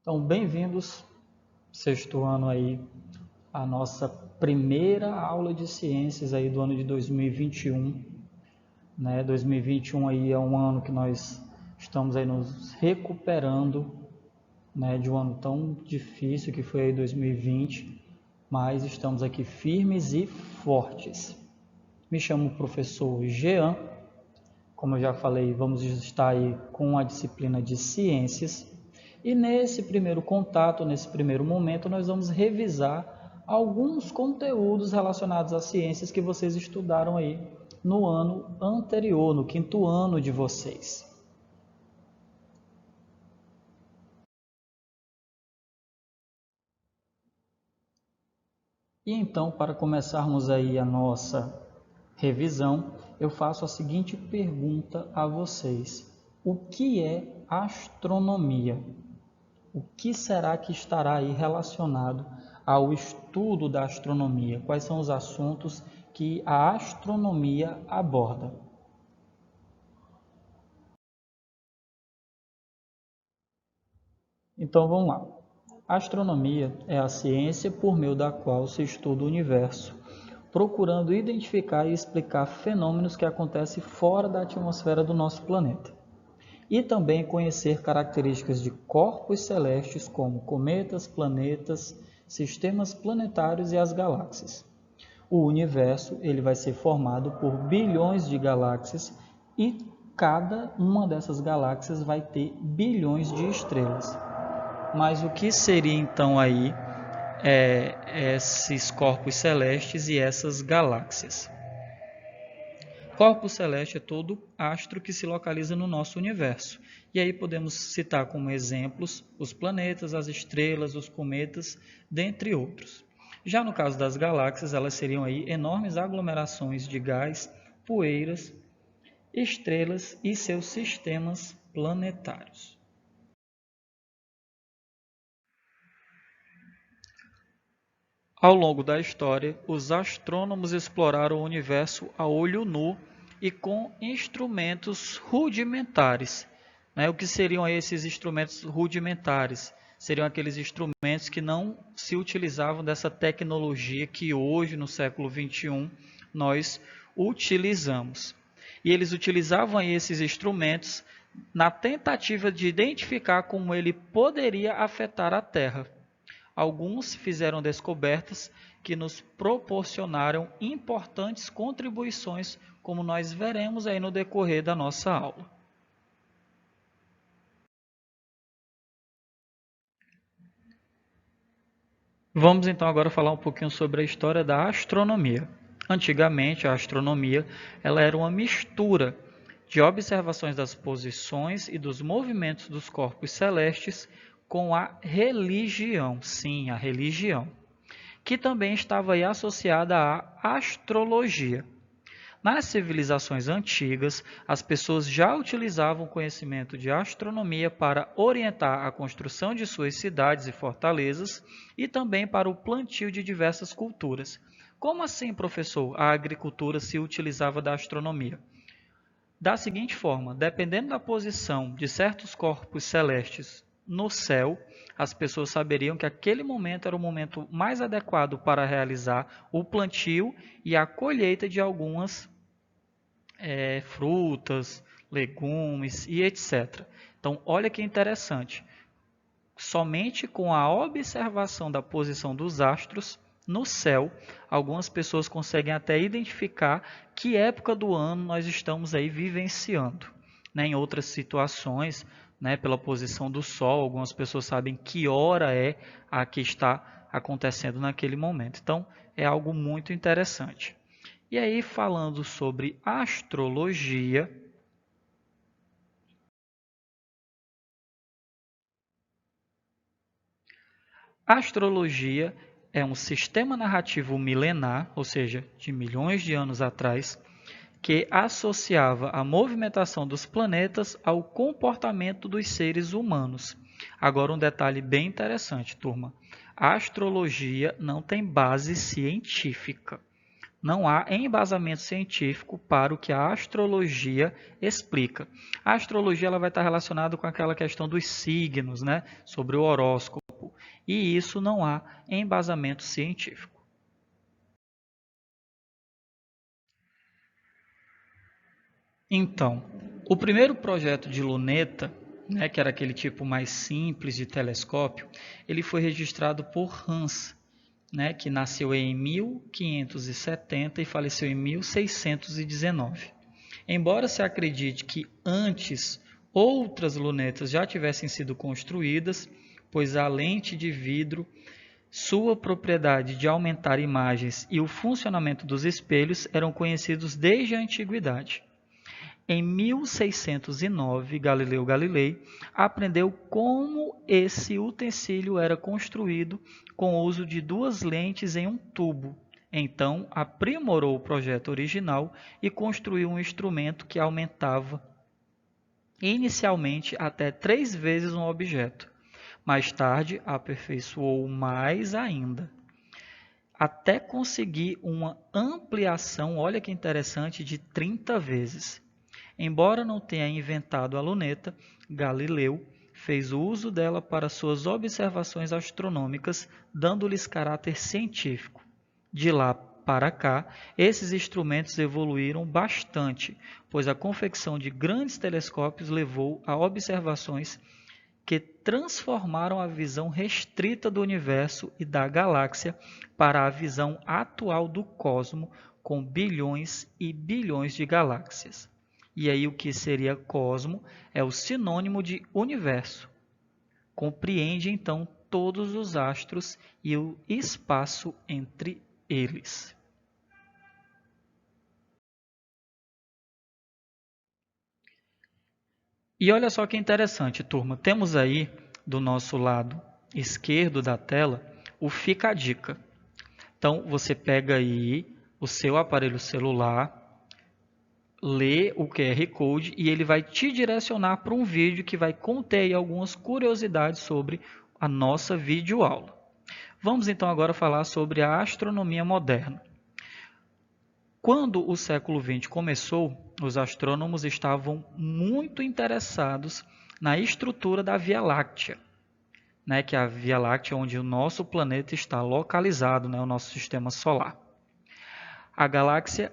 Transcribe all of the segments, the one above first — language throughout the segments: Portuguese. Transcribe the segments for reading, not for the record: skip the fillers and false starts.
Então, bem-vindos, sexto ano aí, a nossa primeira aula de ciências aí do ano de 2021, né? 2021 aí é um ano que nós estamos aí nos recuperando, né, de um ano tão difícil que foi aí 2020, mas estamos aqui firmes e fortes. Me chamo professor Jean, como eu já falei, vamos estar aí com a disciplina de ciências. E nesse primeiro contato, nesse primeiro momento, nós vamos revisar alguns conteúdos relacionados às ciências que vocês estudaram aí no ano anterior, no quinto ano de vocês. E então, para começarmos aí a nossa revisão, eu faço a seguinte pergunta a vocês: o que é astronomia? O que será que estará aí relacionado ao estudo da astronomia? Quais são os assuntos que a astronomia aborda? Então vamos lá. A astronomia é a ciência por meio da qual se estuda o universo, procurando identificar e explicar fenômenos que acontecem fora da atmosfera do nosso planeta. E também conhecer características de corpos celestes como cometas, planetas, sistemas planetários e as galáxias. O universo ele vai ser formado por bilhões de galáxias e cada uma dessas galáxias vai ter bilhões de estrelas. Mas o que seria então aí esses corpos celestes e essas galáxias? Corpo celeste é todo astro que se localiza no nosso universo. E aí podemos citar como exemplos os planetas, as estrelas, os cometas, dentre outros. Já no caso das galáxias, elas seriam aí enormes aglomerações de gás, poeiras, estrelas e seus sistemas planetários. Ao longo da história, os astrônomos exploraram o universo a olho nu e com instrumentos rudimentares. Né? O que seriam esses instrumentos rudimentares? Seriam aqueles instrumentos que não se utilizavam dessa tecnologia que hoje, no século XXI, nós utilizamos. E eles utilizavam esses instrumentos na tentativa de identificar como ele poderia afetar a Terra. Alguns fizeram descobertas que nos proporcionaram importantes contribuições, como nós veremos aí no decorrer da nossa aula. Vamos então agora falar um pouquinho sobre a história da astronomia. Antigamente, a astronomia ela era uma mistura de observações das posições e dos movimentos dos corpos celestes com a religião, sim, a religião, que também estava aí associada à astrologia. Nas civilizações antigas, as pessoas já utilizavam o conhecimento de astronomia para orientar a construção de suas cidades e fortalezas e também para o plantio de diversas culturas. Como assim, professor, a agricultura se utilizava da astronomia? Da seguinte forma, dependendo da posição de certos corpos celestes no céu, as pessoas saberiam que aquele momento era o momento mais adequado para realizar o plantio e a colheita de algumas frutas, legumes e etc. Então, olha que interessante. Somente com a observação da posição dos astros no céu, algumas pessoas conseguem até identificar que época do ano nós estamos aí vivenciando. Né? Em outras situações, né, pela posição do Sol, algumas pessoas sabem que hora é a que está acontecendo naquele momento. Então, é algo muito interessante. E aí, falando sobre astrologia, a astrologia é um sistema narrativo milenar, ou seja, de milhões de anos atrás, que associava a movimentação dos planetas ao comportamento dos seres humanos. Agora, um detalhe bem interessante, turma: a astrologia não tem base científica. Não há embasamento científico para o que a astrologia explica. A astrologia ela vai estar relacionada com aquela questão dos signos, né? Sobre o horóscopo. E isso não há embasamento científico. Então, o primeiro projeto de luneta, né, que era aquele tipo mais simples de telescópio, ele foi registrado por Hans, né, que nasceu em 1570 e faleceu em 1619. Embora se acredite que antes outras lunetas já tivessem sido construídas, pois a lente de vidro, sua propriedade de aumentar imagens e o funcionamento dos espelhos eram conhecidos desde a antiguidade. Em 1609, Galileu Galilei aprendeu como esse utensílio era construído com o uso de duas lentes em um tubo. Então, aprimorou o projeto original e construiu um instrumento que aumentava inicialmente até 3 vezes um objeto. Mais tarde, aperfeiçoou mais ainda, até conseguir uma ampliação, olha que interessante, de 30 vezes. Embora não tenha inventado a luneta, Galileu fez uso dela para suas observações astronômicas, dando-lhes caráter científico. De lá para cá, esses instrumentos evoluíram bastante, pois a confecção de grandes telescópios levou a observações que transformaram a visão restrita do universo e da galáxia para a visão atual do cosmo, com bilhões e bilhões de galáxias. E aí o que seria cosmo é o sinônimo de universo. Compreende então todos os astros e o espaço entre eles. E olha só que interessante, turma. Temos aí do nosso lado esquerdo da tela o Fica a Dica. Então você pega aí o seu aparelho celular, lê o QR Code e ele vai te direcionar para um vídeo que vai conter aí algumas curiosidades sobre a nossa videoaula. Vamos então agora falar sobre a astronomia moderna. Quando o século XX começou, os astrônomos estavam muito interessados na estrutura da Via Láctea, né, que é a Via Láctea onde o nosso planeta está localizado, né, o nosso sistema solar. A galáxia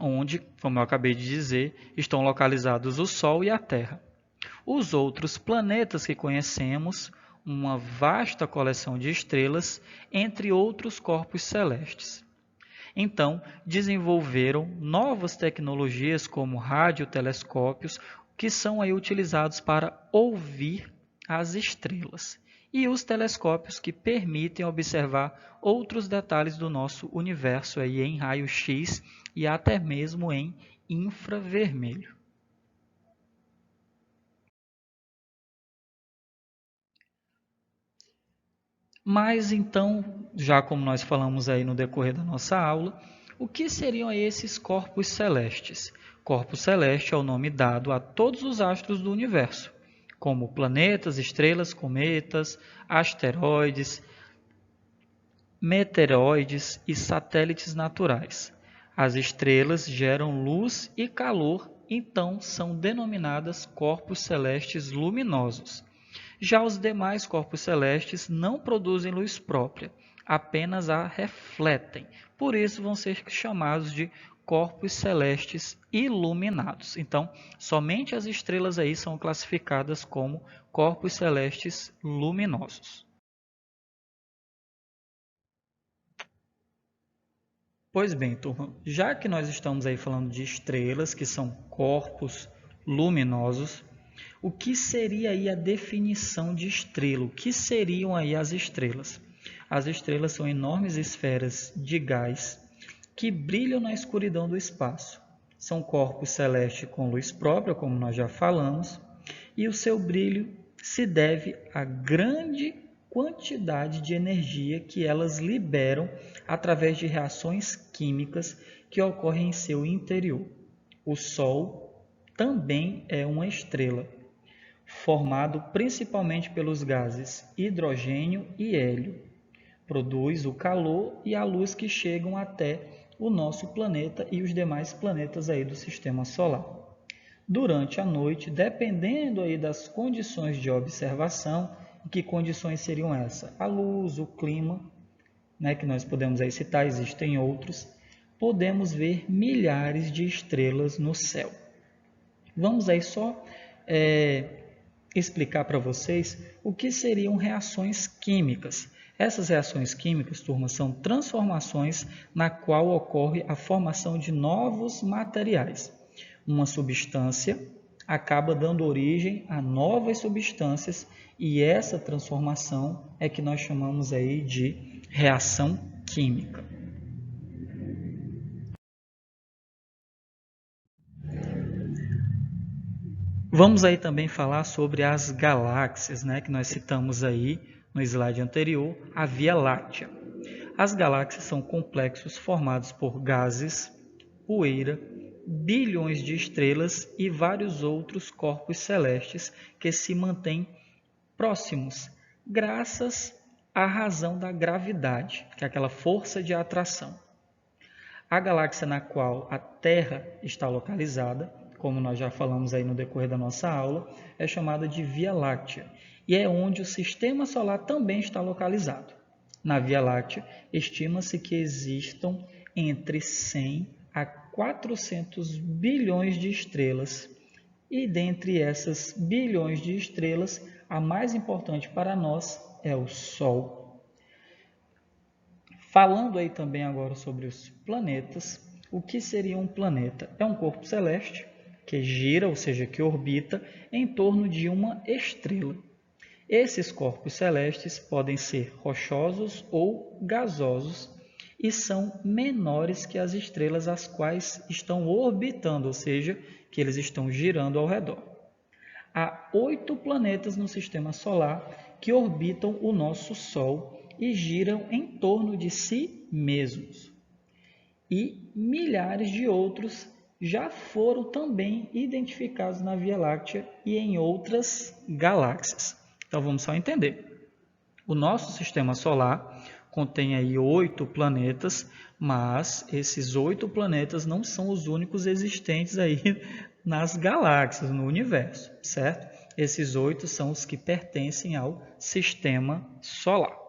onde, como eu acabei de dizer, estão localizados o Sol e a Terra. Os outros planetas que conhecemos, uma vasta coleção de estrelas, entre outros corpos celestes. Então, desenvolveram novas tecnologias como radiotelescópios, que são aí utilizados para ouvir as estrelas, e os telescópios que permitem observar outros detalhes do nosso universo aí em raio-x e até mesmo em infravermelho. Mas então, já como nós falamos aí no decorrer da nossa aula, o que seriam esses corpos celestes? Corpo celeste é o nome dado a todos os astros do universo, como planetas, estrelas, cometas, asteroides, meteoroides e satélites naturais. As estrelas geram luz e calor, então são denominadas corpos celestes luminosos. Já os demais corpos celestes não produzem luz própria, apenas a refletem. Por isso vão ser chamados de corpos celestes iluminados. Então, somente as estrelas aí são classificadas como corpos celestes luminosos. Pois bem, turma, já que nós estamos aí falando de estrelas, que são corpos luminosos, o que seria aí a definição de estrela? O que seriam aí as estrelas? As estrelas são enormes esferas de gás que brilham na escuridão do espaço. São corpos celestes com luz própria, como nós já falamos, e o seu brilho se deve à grande quantidade de energia que elas liberam através de reações químicas que ocorrem em seu interior. O Sol também é uma estrela, formado principalmente pelos gases hidrogênio e hélio. produz o calor e a luz que chegam até o nosso planeta e os demais planetas aí do sistema solar. Durante a noite, dependendo aí das condições de observação, que condições seriam essas? A luz, o clima, né, que nós podemos aí citar, existem outros, podemos ver milhares de estrelas no céu. Vamos aí só explicar para vocês o que seriam reações químicas. Essas reações químicas, turma, são transformações na qual ocorre a formação de novos materiais. Uma substância acaba dando origem a novas substâncias e essa transformação é que nós chamamos aí de reação química. Vamos aí também falar sobre as galáxias, né, que nós citamos aí no slide anterior, a Via Láctea. As galáxias são complexos formados por gases, poeira, bilhões de estrelas e vários outros corpos celestes que se mantêm próximos, graças à razão da gravidade, que é aquela força de atração. A galáxia na qual a Terra está localizada, como nós já falamos aí no decorrer da nossa aula, é chamada de Via Láctea e é onde o Sistema Solar também está localizado. Na Via Láctea, estima-se que existam entre 100 a 400 bilhões de estrelas e dentre essas bilhões de estrelas, a mais importante para nós é o Sol. Falando aí também agora sobre os planetas, o que seria um planeta? É um corpo celeste que gira, ou seja, que orbita em torno de uma estrela. Esses corpos celestes podem ser rochosos ou gasosos e são menores que as estrelas as quais estão orbitando, ou seja, que eles estão girando ao redor. Há 8 planetas no Sistema Solar que orbitam o nosso Sol e giram em torno de si mesmos. E milhares de outros já foram também identificados na Via Láctea e em outras galáxias. Então vamos só entender. O nosso Sistema Solar contém aí 8 planetas, mas esses 8 planetas não são os únicos existentes aí nas galáxias, no universo, certo? Esses 8 são os que pertencem ao Sistema Solar.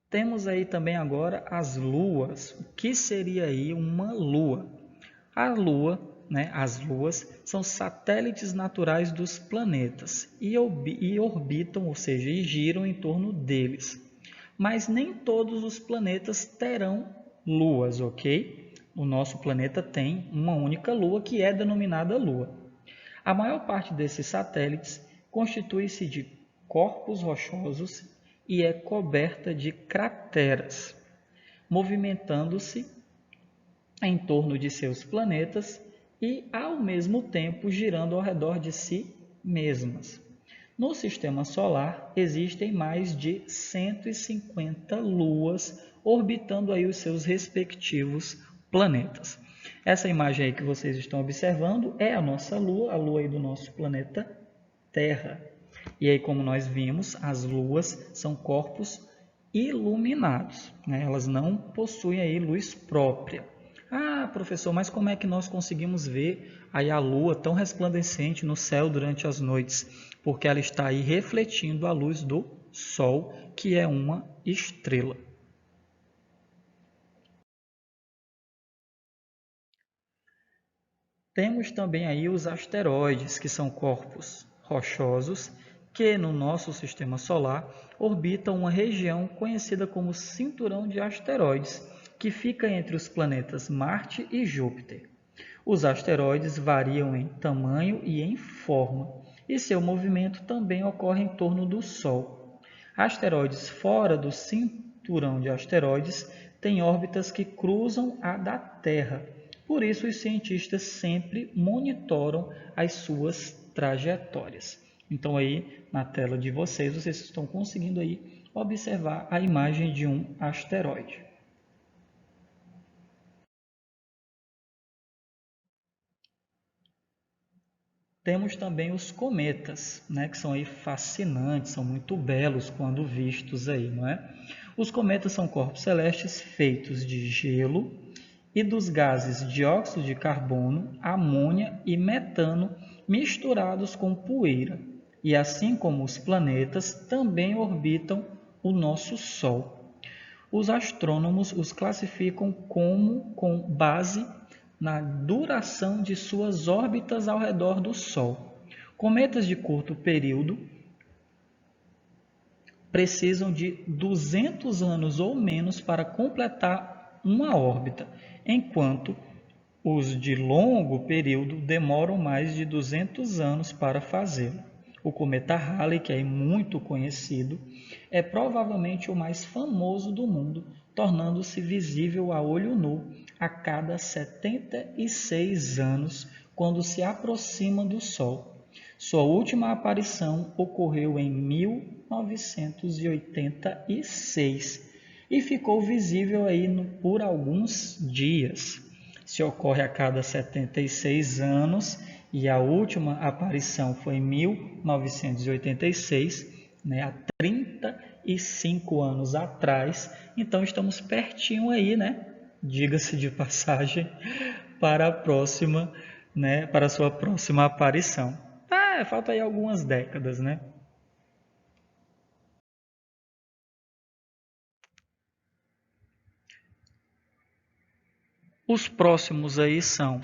Temos aí também agora as luas. O que seria aí uma lua? A lua, né, as luas, são satélites naturais dos planetas e orbitam, ou seja, e giram em torno deles. Mas nem todos os planetas terão luas, ok? O nosso planeta tem uma única lua que é denominada Lua. A maior parte desses satélites constitui-se de corpos rochosos e é coberta de crateras, movimentando-se em torno de seus planetas e, ao mesmo tempo, girando ao redor de si mesmas. No Sistema Solar, existem mais de 150 luas orbitando aí os seus respectivos planetas. Essa imagem aí que vocês estão observando é a nossa Lua, a Lua aí do nosso planeta Terra. E aí, como nós vimos, as luas são corpos iluminados, né? Elas não possuem aí luz própria. Ah, professor, mas como é que nós conseguimos ver aí a lua tão resplandecente no céu durante as noites? Porque ela está aí refletindo a luz do Sol, que é uma estrela. Temos também aí os asteroides, que são corpos rochosos que no nosso sistema solar orbitam uma região conhecida como cinturão de asteroides, que fica entre os planetas Marte e Júpiter. Os asteroides variam em tamanho e em forma, e seu movimento também ocorre em torno do Sol. Asteroides fora do cinturão de asteroides têm órbitas que cruzam a da Terra. Por isso, os cientistas sempre monitoram as suas trajetórias. Então, aí na tela de vocês, vocês estão conseguindo aí observar a imagem de um asteroide. Temos também os cometas, né, que são aí fascinantes, são muito belos quando vistos aí, não é? Os cometas são corpos celestes feitos de gelo e dos gases dióxido de carbono, amônia e metano misturados com poeira. E assim como os planetas, também orbitam o nosso Sol. Os astrônomos os classificam com base na duração de suas órbitas ao redor do Sol. Cometas de curto período precisam de 200 anos ou menos para completar uma órbita, enquanto os de longo período demoram mais de 200 anos para fazê-lo. O cometa Halley, que é muito conhecido, é provavelmente o mais famoso do mundo, tornando-se visível a olho nu a cada 76 anos, quando se aproxima do Sol. Sua última aparição ocorreu em 1986 e ficou visível aí por alguns dias. Se ocorre a cada 76 anos e a última aparição foi em 1986, né, há 35 anos atrás, então estamos pertinho aí, né? Diga-se de passagem, para a próxima, né, para a sua próxima aparição. Falta aí algumas décadas, né? Os próximos aí são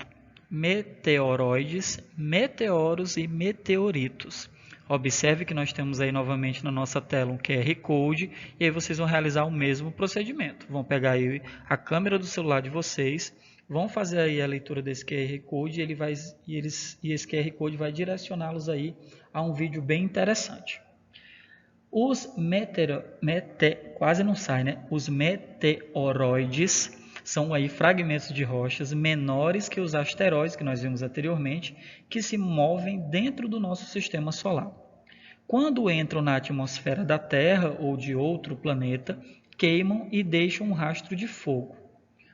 meteoroides, meteoros e meteoritos. Observe que nós temos aí novamente na nossa tela um QR Code e aí vocês vão realizar o mesmo procedimento. Vão pegar aí a câmera do celular de vocês, vão fazer aí a leitura desse QR Code e esse QR Code vai direcioná-los aí a um vídeo bem interessante. Os quase não sai, né? Os meteoroides são aí fragmentos de rochas menores que os asteroides que nós vimos anteriormente, que se movem dentro do nosso sistema solar. Quando entram na atmosfera da Terra ou de outro planeta, queimam e deixam um rastro de fogo.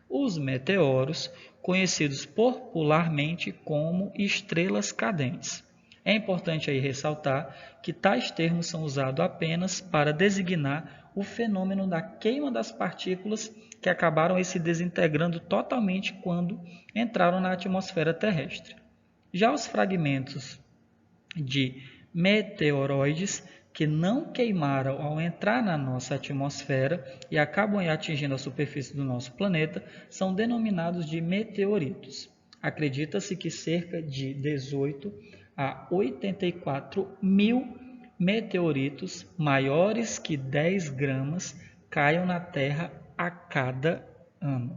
Os meteoros, conhecidos popularmente como estrelas cadentes. É importante aí ressaltar que tais termos são usados apenas para designar o fenômeno da queima das partículas que acabaram se desintegrando totalmente quando entraram na atmosfera terrestre. Já os fragmentos de meteoroides que não queimaram ao entrar na nossa atmosfera e acabam atingindo a superfície do nosso planeta são denominados de meteoritos. Acredita-se que cerca de 18 a 84 mil meteoritos maiores que 10 gramas caiam na Terra a cada ano.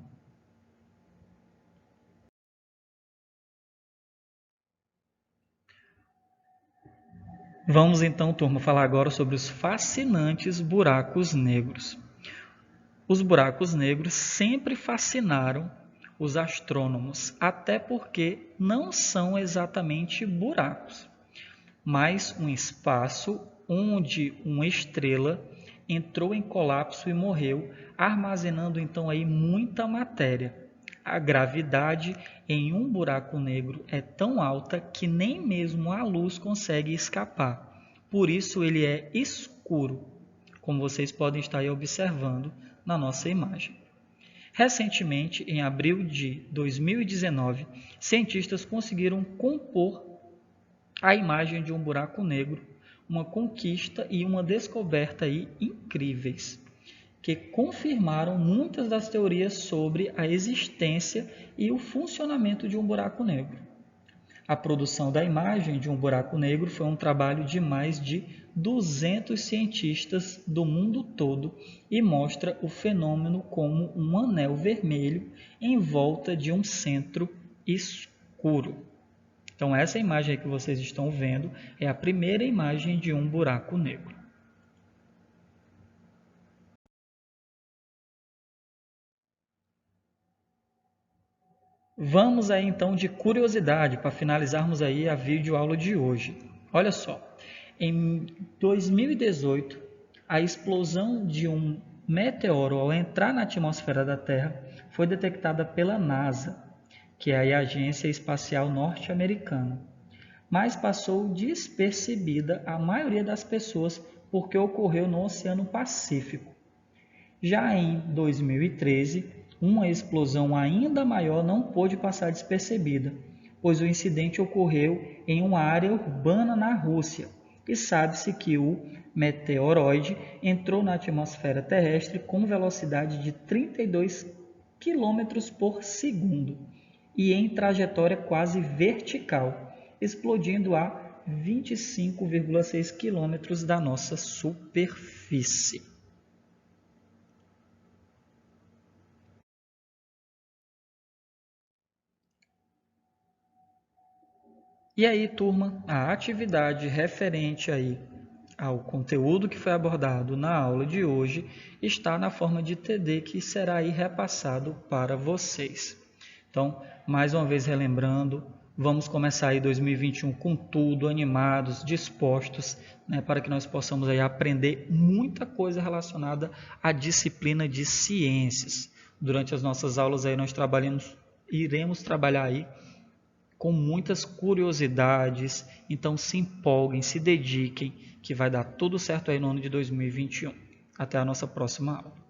Vamos então, turma, falar agora sobre os fascinantes buracos negros. Os buracos negros sempre fascinaram os astrônomos, até porque não são exatamente buracos, mas um espaço onde uma estrela entrou em colapso e morreu, armazenando então aí muita matéria. A gravidade em um buraco negro é tão alta que nem mesmo a luz consegue escapar. Por isso ele é escuro, como vocês podem estar aí observando na nossa imagem. Recentemente, em abril de 2019, cientistas conseguiram compor a imagem de um buraco negro, uma conquista e uma descoberta aí incríveis, que confirmaram muitas das teorias sobre a existência e o funcionamento de um buraco negro. A produção da imagem de um buraco negro foi um trabalho de mais de 200 cientistas do mundo todo e mostra o fenômeno como um anel vermelho em volta de um centro escuro. Então essa imagem que vocês estão vendo é a primeira imagem de um buraco negro. Vamos aí então de curiosidade para finalizarmos aí a videoaula de hoje. Olha só, em 2018, a explosão de um meteoro ao entrar na atmosfera da Terra foi detectada pela NASA, que é a Agência Espacial Norte-Americana. mas passou despercebida a maioria das pessoas porque ocorreu no Oceano Pacífico. Já em 2013, uma explosão ainda maior não pôde passar despercebida, pois o incidente ocorreu em uma área urbana na Rússia, e sabe-se que o meteoroide entrou na atmosfera terrestre com velocidade de 32 km por segundo e em trajetória quase vertical, explodindo a 25,6 km da nossa superfície. E aí, turma, a atividade referente aí ao conteúdo que foi abordado na aula de hoje está na forma de TD que será aí repassado para vocês. Então, mais uma vez relembrando, vamos começar aí 2021 com tudo, animados, dispostos, né, para que nós possamos aí aprender muita coisa relacionada à disciplina de ciências. Durante as nossas aulas aí nós iremos trabalhar aí com muitas curiosidades, então se empolguem, se dediquem, que vai dar tudo certo aí no ano de 2021. Até a nossa próxima aula.